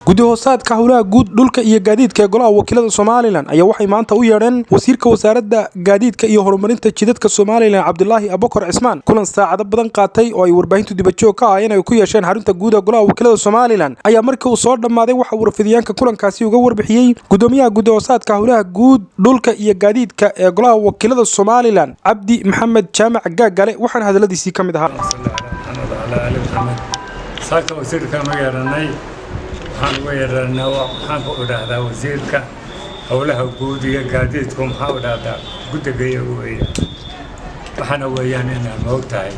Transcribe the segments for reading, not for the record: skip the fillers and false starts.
gudahoosaadka howlaha guud dhulka iyo gaadiidka golaha wakiilada Soomaaliland ayaa waxay maanta u yeedheen wasiirka wasaaradda gaadiidka iyo horumarinta jidadka Soomaaliland Cabdullaahi Abukar Cismaan kulan saacado badan qaatay oo ay warbaahintu dibadjoog ka ah inay ku yeesheen xarunta guud ee golaha wakiilada Soomaaliland ayaa markii uu soo dhamaaday waxa warfidiyaanka kulankaasi uga warbixiyay gudoomiyaha gudahoosaadka howlaha guud dhulka iyo gaadiidka ee golaha wakiilada Soomaaliland Cabdi Maxamed Jaamac Gaagale waxaan hadaladiisii kamid ahaa saaka wasiirka magaranay waxaan weerarnaa waxaan ku dhahdaa wasiirka howlaha guud iyo gaadiidku maxaa u dhahdaa guddiga weeyaan waxana weeyaan inaan moogtahay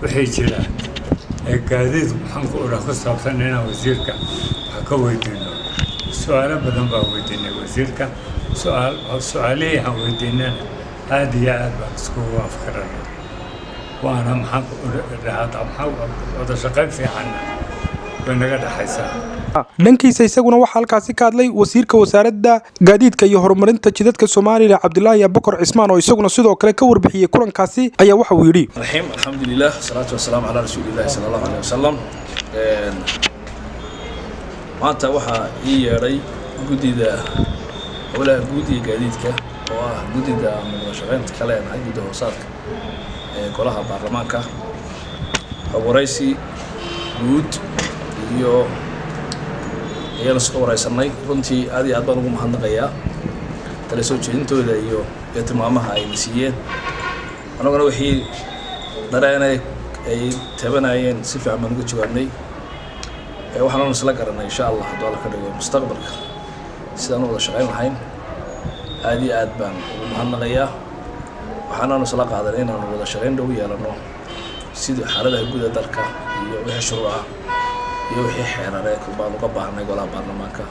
wixii jira ee gaadiid waxaan ku dhahaa ku saabsan inaan wasiirka wax ka weydiino su'aalo badan baa weydiinay wasiirka su'aalihii aan weydiinana aad iyo aad baan isku waafaqnay waana maxaan ku dhahdaa maxaa wada shaqayn fiican naga dhaxaysaa dhankiisa isaguna waxa halkaasi ka hadlay wasiirka wasaaradda gaadiidka iyo horumarinta jidadka Soomaaliland Cabdullaahi Abukar Cismaan oo isaguna sidoo kale ka warbixiyay kulankaasi ayaa waxa uu yiri alxamdulillah salaatu wassalaam ala rasuulillah sallallahu alayhi wasallam maanta waxa ii yeeray gudida howlaha guud iyo gaadiidka oo ah gudida shaqaynta kale ee gudahoosaadka golaha baarlamaanka waraysi guud iyo ayaan soo waraysanay runtii aad iyo aad baan ugu mahadnaqayaa tala soo jeedintooda iyo tilmaamaha ay siiyeen anaguna wixii dareenay ay tabanayeen si fiican baan uga jawaabnay waxaan isla garanay insha Allah haddii la ka dhigo mustaqbalka sidaan wada shaqayn lahayn aad iyo aad baan ugu mahadnaqayaa waxaan isla qaadanay inaan wada shaqayn dhow yeelano sidii xaaladaha guud ee dalka iyo wixii shuruuca iyo wixii xeerare baan uga baahnay golaha baarlamaanka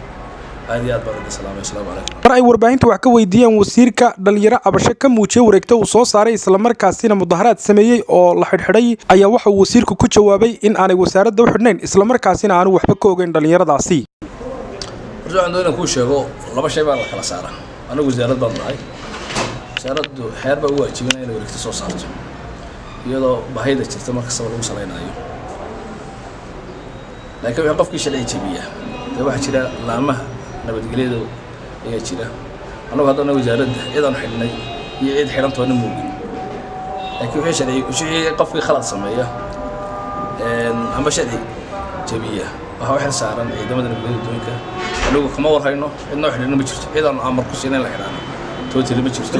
aad iyo aad baan ugu salaamay assalaamu calaykum mar ay warbaahinta wax ka weydiiyeen wasiirka dhalinyaro cabasho ka muujiyay wareegta uu soo saaray isla markaasina mudaharaad sameeyay oo la xidhxidhay ayaa waxa uu wasiirku ku jawaabay in aanay wasaaradda u xidhnayn isla markaasina aanu waxba ka ogeyn dhalinyaradaasi waxaan doonaa ku sheego laba shay baa la kala saaraa anagu wasaarad baan nahay wasaaraddu xeer baa u waajibinay inay wareegta soo saarto iyadoo baahida jirta markasta lagu salaynayo laakiin waxa qofkii shalay jabiya waxa jira laamaha nabadgelyada ayaa jira anagu haddana wasaaradda ciidan xidhnay iyo ciid xirantoona moogin laakiin wixii qofkii khalad sameeya ama shalay jabiya waxa saaran ciidamada nabadgelyada anagu kama warhayno cidna xidhna ma jirto ciidan amar ku siinay la xidhaano tootali ma jirto